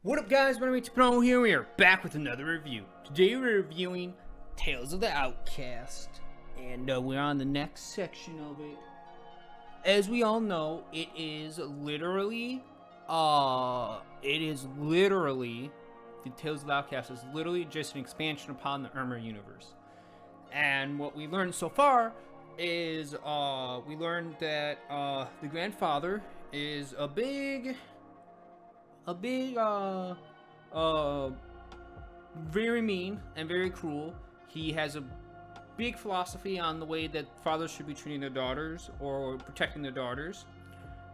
What up, guys? Moneymaker here. We are back with another review. Today we're reviewing Tales of the Outcast, and we're on the next section of it. As we all know, it is literally, the Tales of the Outcast is literally just an expansion upon the Erma universe. And what we learned so far is, we learned that the grandfather is a big, very mean and very cruel. He has a big philosophy on the way that fathers should be treating their daughters or protecting their daughters.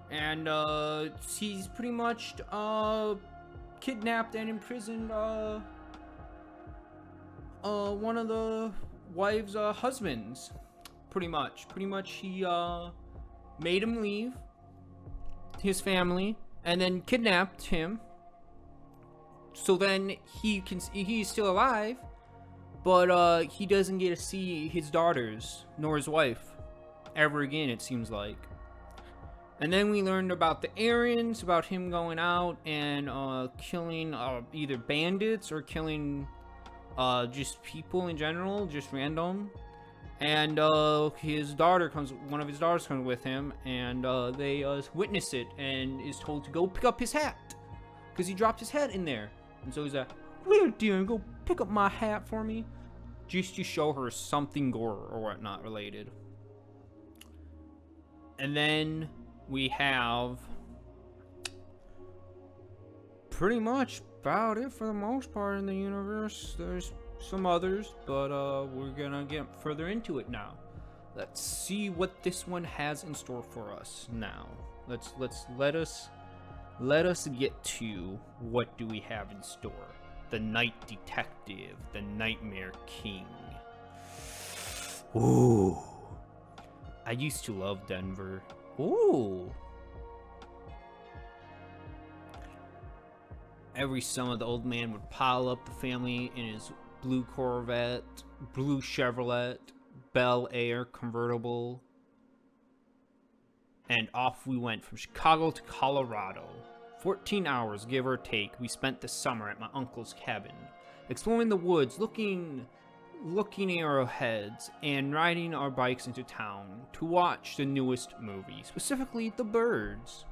And he's pretty much kidnapped and imprisoned one of the wife's husbands. Pretty much he made him leave his family and then kidnapped him. So then he's still alive, but he doesn't get to see his daughters nor his wife ever again, it seems like. And then we learned about the errands, about him going out and killing either bandits or killing just people in general, just random. And one of his daughters comes with him, and they witness it and is told to go pick up his hat because he dropped his hat in there. And so he's like, "Well, dear, go pick up my hat for me," just to show her something gore or whatnot related. And then we have pretty much about it for the most part in the universe. There's some others, but we're gonna get further into it now. Let's see what this one has in store for us now. Let us get to what do we have in store. The Night Detective, the Nightmare King. Ooh, I used to love Denver. Ooh. Every summer the old man would pile up the family in his blue Corvette, blue Chevrolet, Bel Air convertible, and off we went from Chicago to Colorado. 14 hours, give or take, we spent the summer at my uncle's cabin, exploring the woods, looking arrowheads, and riding our bikes into town to watch the newest movie, specifically The Birds.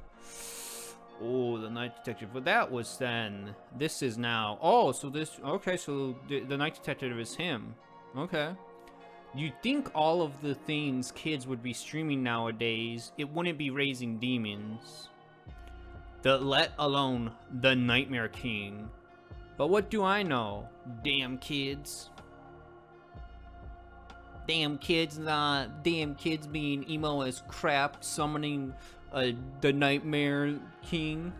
Oh, the Night Detective. But that was then. This is now. Oh, so this. Okay, so the Night Detective is him. Okay. You'd think all of the things kids would be streaming nowadays, it wouldn't be raising demons. Let alone the Nightmare King. But what do I know? Damn kids. Damn kids being emo as crap, summoning the Nightmare King,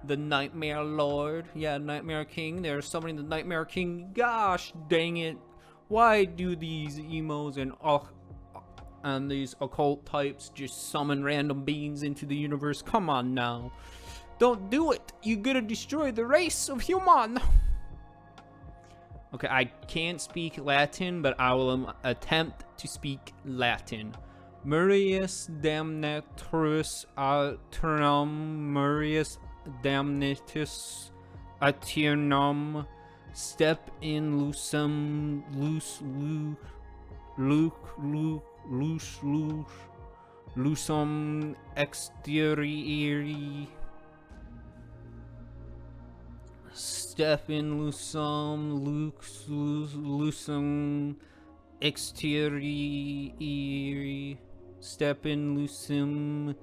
the Nightmare Lord. Yeah, Nightmare King. They're summoning the Nightmare King. Gosh dang it. Why do these emos and these occult types just summon random beings into the universe? Come on now. Don't do it. You're gonna destroy the race of human. Okay, I can't speak Latin, but I will attempt to speak Latin. Murius damnaturus aeternum, Murius damnatus aeternum, step in lucem, lucem exteriori, step in lucem exteriori, step in lucem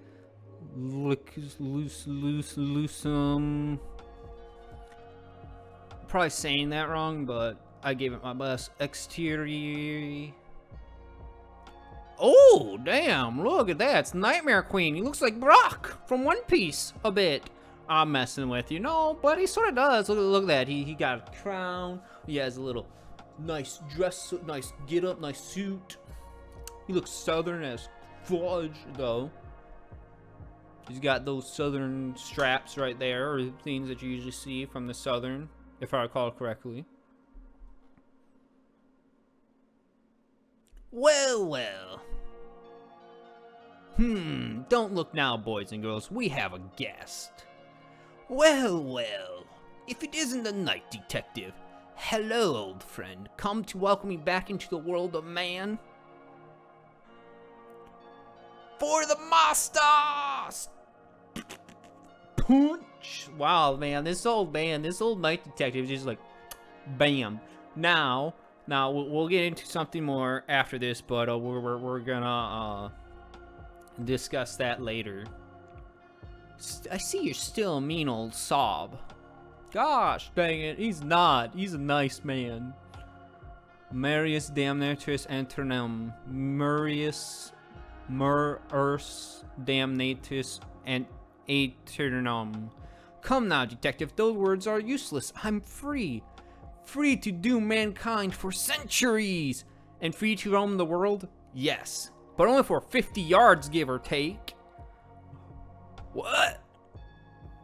lucem. Probably saying that wrong, but I gave it my best. Exterior. Oh, damn, look at that. It's Nightmare Queen. He looks like Brock from One Piece a bit. I'm messing with you. No, but he sort of does. Look at that. He got a crown. He has a little nice dress, nice get up, nice suit. He looks southern as fudge, though. He's got those southern straps right there, or things that you usually see from the southern, if I recall correctly. Well. Don't look now, boys and girls. We have a guest. Well, well, if it isn't the night detective. Hello, old friend. Come to welcome me back into the world of man. For the masters! Punch! Wow, man, this old night detective is just like, bam. Now we'll get into something more after this, but we're gonna discuss that later. I see you're still a mean old sob. Gosh dang it, he's not. He's a nice man. Marius damnatus anternum. Marius damnatus and aeternum. Come now, detective, those words are useless. I'm free. Free to doom mankind for centuries. And free to roam the world? Yes. But only for 50 yards, give or take. What?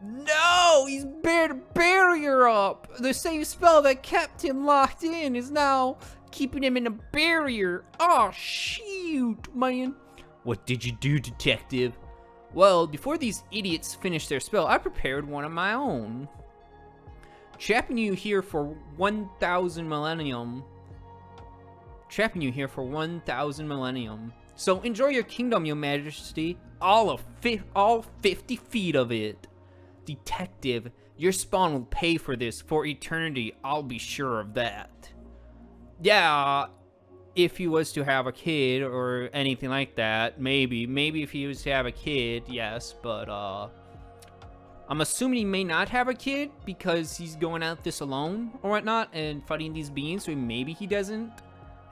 No! He's bared a barrier up! The same spell that kept him locked in is now keeping him in a barrier. Oh, shoot, man. What did you do, detective? Well, before these idiots finished their spell, I prepared one of my own. Trapping you here for 1,000 millennium. Trapping you here for 1,000 millennium. So enjoy your kingdom, your majesty. All 50 feet of it. Detective, your spawn will pay for this for eternity. I'll be sure of that. Yeah, if he was to have a kid or anything like that, maybe if he was to have a kid, yes, but I'm assuming he may not have a kid because he's going out this alone or whatnot and fighting these beings, so maybe he doesn't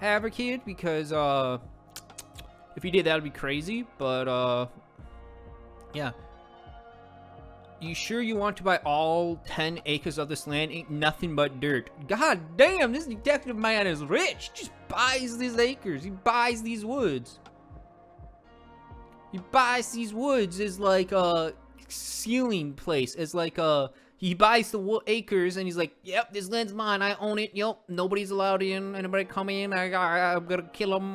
have a kid because if he did, that would be crazy, but yeah. You sure you want to buy all 10 acres of this land? Ain't nothing but dirt. God damn, this detective man is rich. Just buys these acres. He buys these woods. He buys these woods as like a sealing place. As like a... He buys the acres and he's like, yep, this land's mine. I own it. Yep, nobody's allowed in. Anybody come in, I'm gonna kill them.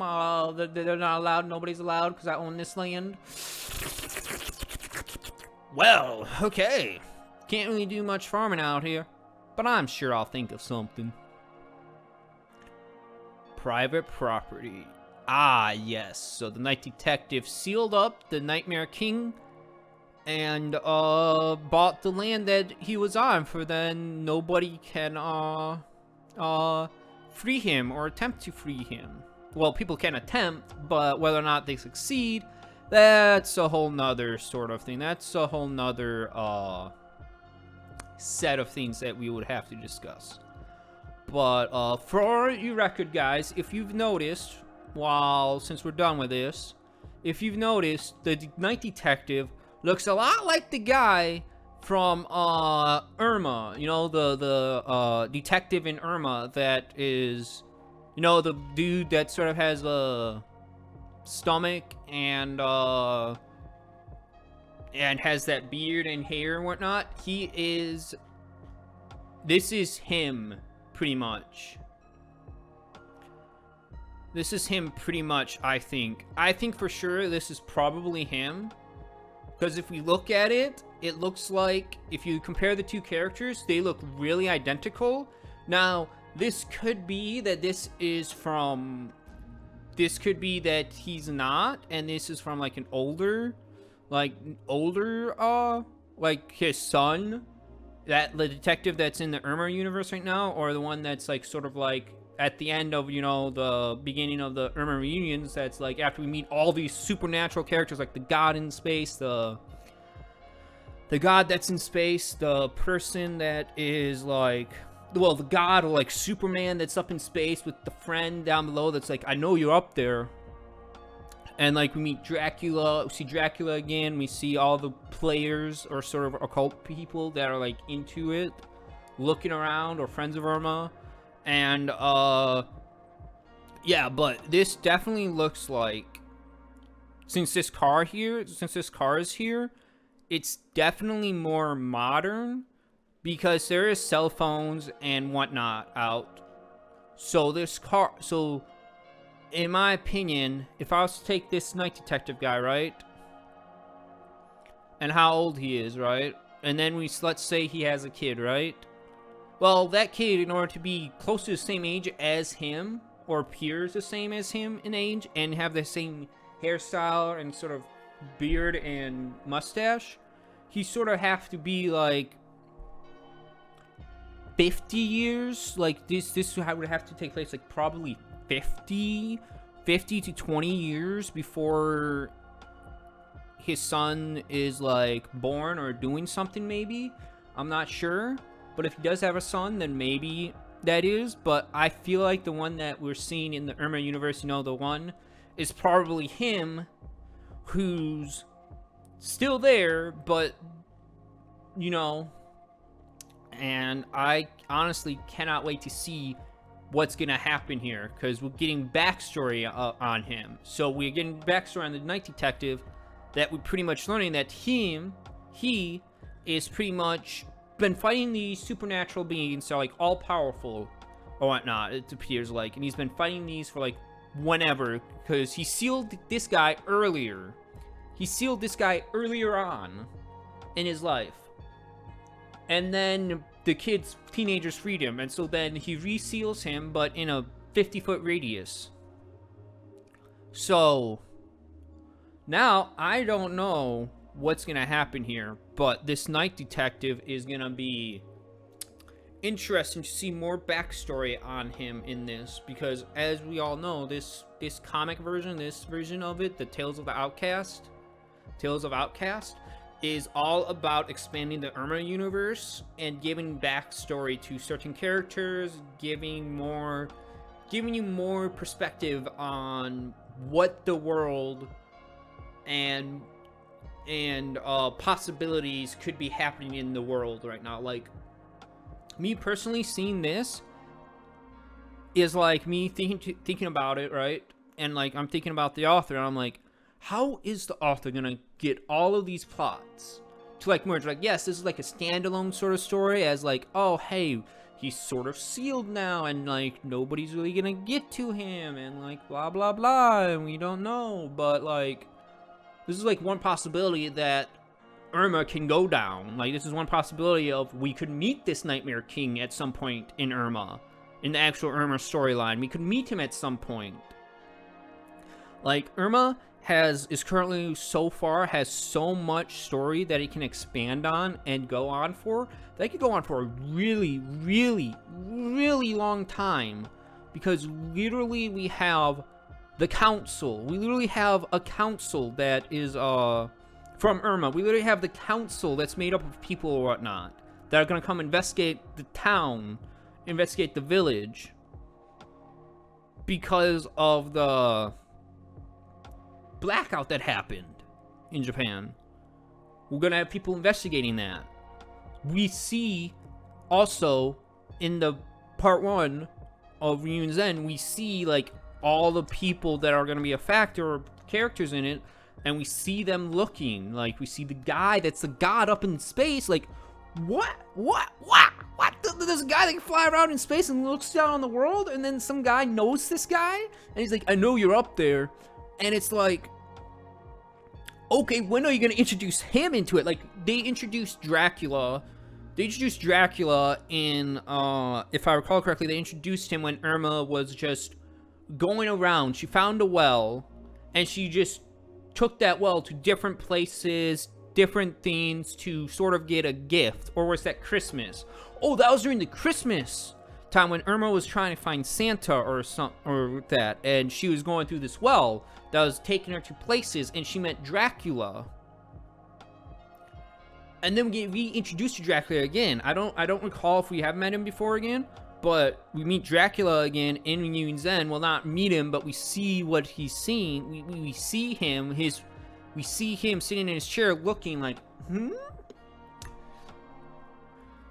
They're not allowed. Nobody's allowed because I own this land. Well, okay. Can't really do much farming out here, but I'm sure I'll think of something. Private property. Ah, yes. So the night detective sealed up the Nightmare King and bought the land that he was on, for then nobody can free him or attempt to free him. Well, people can attempt, but whether or not they succeed, that's a whole nother sort of thing. That's a whole nother set of things that we would have to discuss. But for your record, guys, if you've noticed, since we're done with this, if you've noticed, the night detective looks a lot like the guy from Erma. You know, the detective in Erma that is, you know, the dude that sort of has a stomach and has that beard and hair and whatnot. This is him pretty much. This is him pretty much, I think for sure this is probably him, because if we look at it, it looks like, if you compare the two characters, they look really identical. Now this could be that this could be that he's not, and this is from like an older, like his son, that the detective that's in the Erma universe right now, or the one that's like sort of like at the end of, you know, the beginning of the Erma reunions, that's like after we meet all these supernatural characters, like the god in space, the god that's in space, the person that is like, well, the god, or like Superman that's up in space with the friend down below that's like, I know you're up there. And like we meet Dracula, we see Dracula again, we see all the players or sort of occult people that are like into it, looking around, or friends of Erma. And yeah, but this definitely looks like, since this car is here, it's definitely more modern, because there is cell phones and whatnot out. So in my opinion, if I was to take this night detective guy, right, and how old he is, right, and then let's say he has a kid, right? Well, that kid, in order to be close to the same age as him, or appears the same as him in age, and have the same hairstyle and sort of beard and mustache, he sort of have to be like 50 years. Like this would have to take place like probably 50 to 20 years before his son is like born or doing something. Maybe, I'm not sure, but if he does have a son, then maybe that is. But I feel like the one that we're seeing in the Erma universe, the one is probably him, who's still there, but and I honestly cannot wait to see what's gonna happen here, because we're getting backstory on him. So we're getting backstory on the night detective, that we're pretty much learning that he is pretty much been fighting these supernatural beings, so like all powerful or whatnot, it appears like, and he's been fighting these for like whenever, because he sealed this guy earlier. He sealed this guy earlier on in his life. And then the teenagers freed him, and so then he reseals him, but in a 50-foot radius. So now I don't know what's gonna happen here, but this night detective is gonna be interesting to see more backstory on him in this, because as we all know, this comic version, this version of it, the Tales of Outcast, is all about expanding the Erma universe and giving backstory to certain characters, giving you more perspective on what the world and possibilities could be happening in the world right now. Like, me personally seeing this is like me thinking about it, right? And like I'm thinking about the author, and I'm like, how is the author gonna get all of these plots to like merge? Like, yes, this is like a standalone sort of story, as like, oh hey, he's sort of sealed now, and like nobody's really gonna get to him, and like blah blah blah, and we don't know. But like, this is like one possibility that Erma can go down. Like, this is one possibility of we could meet this Nightmare King at some point in Erma, in the actual Erma storyline. We could meet him at some point. Like, Erma is currently so far has so much story that it can expand on and go on for. That could go on for a really, really, really long time, because literally we have the council. We literally have a council that is from Erma. We literally have the council that's made up of people or whatnot that are gonna come investigate the town, investigate the village, because of the blackout that happened in Japan. We're gonna have people investigating that. We see also in the part 1 of Reunion's End, we see like all the people that are gonna be a factor or characters in it, and we see them looking like, we see the guy that's the god up in space. Like, what? There's a guy that can fly around in space and looks down on the world, and then some guy knows this guy, and he's like, I know you're up there. And it's like, okay, when are you going to introduce him into it? Like, they introduced Dracula. They introduced Dracula in, if I recall correctly, they introduced him when Erma was just going around. She found a well, and she just took that well to different places, different things, to sort of get a gift. Or was that Christmas? Oh, that was during the Christmas time when Erma was trying to find Santa or that, and she was going through this well that was taking her to places, and she met Dracula. And then we get reintroduced to Dracula again. I don't recall if we have met him before again, but we meet Dracula again in Reunion's End. Well, not meet him, but we see what he's seen. We see him. We see him sitting in his chair, looking like,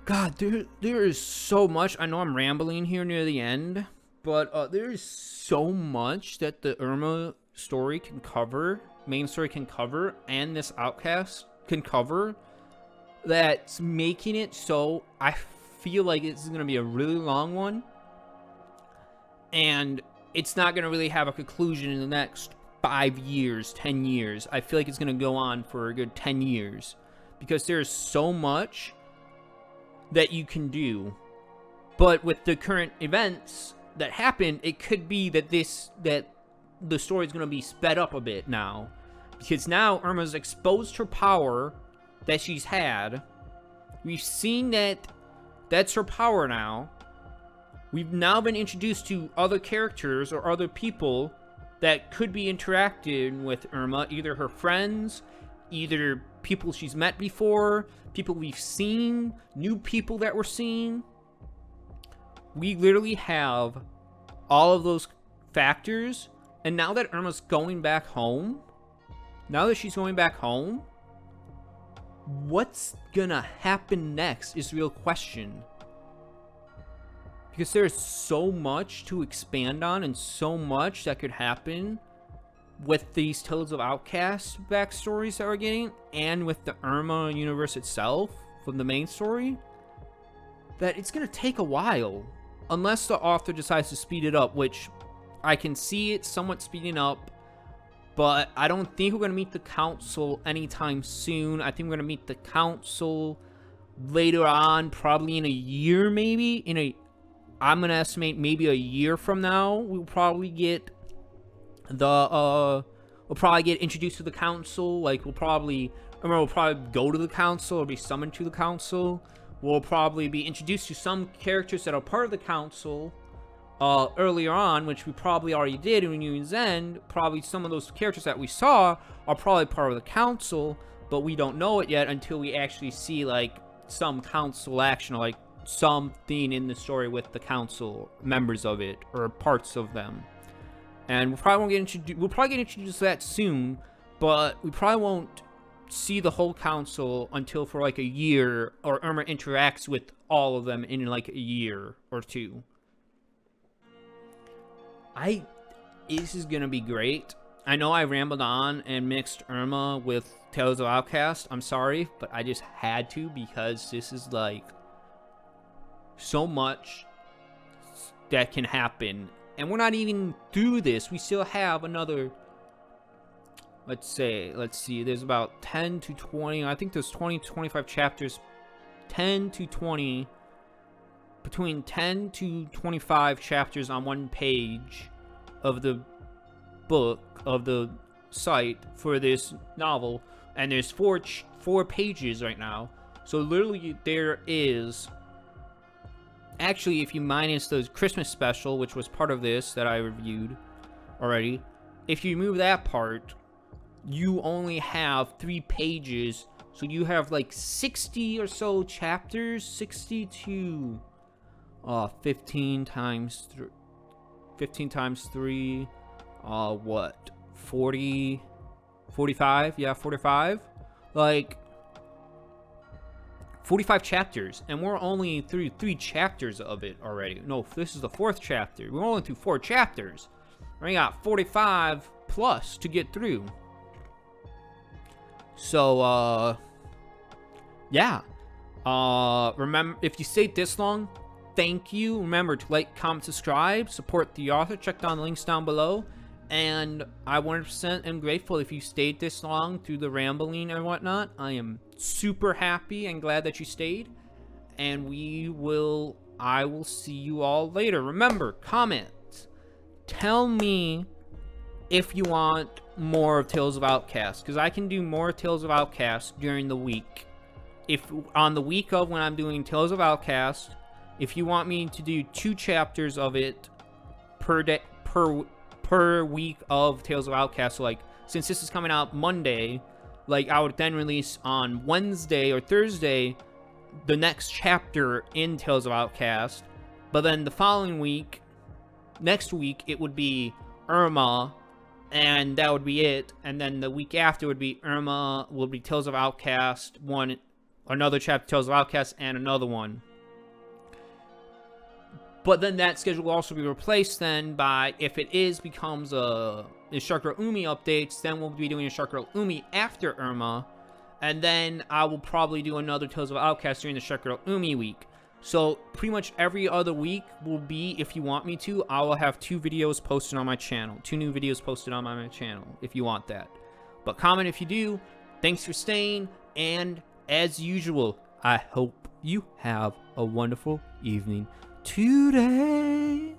God, there is so much. I know I'm rambling here near the end, but there is so much that the Erma story can cover, main story can cover, and this Outcast can cover, that's making it so I feel like this is going to be a really long one, and it's not going to really have a conclusion in the next 5 years, 10 years. I feel like it's going to go on for a good 10 years, because there's so much that you can do. But with the current events that happen, it could be that the story is going to be sped up a bit now, because now Erma's exposed her power that she's had. We've seen that that's her power now. We've now been introduced to other characters or other people that could be interacting with Erma, either her friends, either people she's met before, people we've seen, new people that we're seeing. We literally have all of those factors, and now that Erma's going back home, what's gonna happen next is the real question. Because there's so much to expand on and so much that could happen with these Tales of Outcasts backstories that we're getting, and with the Erma universe itself from the main story, that it's gonna take a while. Unless the author decides to speed it up, which I can see it somewhat speeding up, but I don't think we're gonna meet the council anytime soon. I think we're gonna meet the council later on, probably in a year, maybe. I'm gonna estimate maybe a year from now, we'll probably get introduced to the council. Like, we'll probably go to the council or be summoned to the council. We'll probably be introduced to some characters that are part of the council earlier on, which we probably already did in Union's End. Probably some of those characters that we saw are probably part of the council, but we don't know it yet until we actually see, like, some council action, or like something in the story with the council members of it, or parts of them. And we'll probably get introduced to that soon, but we probably won't see the whole council until for like a year, or Erma interacts with all of them in like a year or two. This is gonna be great. I know I rambled on and mixed Erma with Tales of Outcast. I'm sorry, but I just had to, because this is like so much that can happen, and we're not even through this. We still have another, let's see, there's about 10 to 20, I think there's 20 to 25 chapters, 10 to 20, between 10 to 25 chapters on one page of the book, of the site for this novel, and there's four pages right now. So literally there is, actually, if you minus the Christmas special, which was part of this that I reviewed already, if you remove that part, you only have 3 pages. So you have like 60 or so chapters, 60 to 15 times 3, what, 40, 45? Yeah, 45. Like 45 chapters, and we're only through 3 chapters of it already. No, this is the 4th chapter. We're only through 4 chapters. We got 45 plus to get through. So, yeah. Remember, if you stayed this long, thank you. Remember to like, comment, subscribe, support the author. Check down the links down below. And I 100% am grateful if you stayed this long through the rambling and whatnot. I am super happy and glad that you stayed. And I will see you all later. Remember, comment. Tell me if you want more of Tales of Outcasts, because I can do more Tales of Outcasts during the week. If on the week of when I'm doing Tales of Outcasts, if you want me to do 2 chapters of it per day, per week of Tales of Outcasts, so like, since this is coming out Monday, like, I would then release on Wednesday or Thursday the next chapter in Tales of Outcast. But then the following week, next week, it would be Erma, and that would be it. And then the week after would be Erma, will be Tales of Outcast, another chapter Tales of Outcast, and another one. But then that schedule will also be replaced then by, if it becomes Instructor Umi updates, then we'll be doing Instructor Umi after Erma. And then I will probably do another Tales of Outcast during the Instructor Umi week. So pretty much every other week will be, if you want me to, I will have 2 videos posted on my channel. 2 new videos posted on my channel, if you want that. But comment if you do. Thanks for staying, and as usual, I hope you have a wonderful evening today.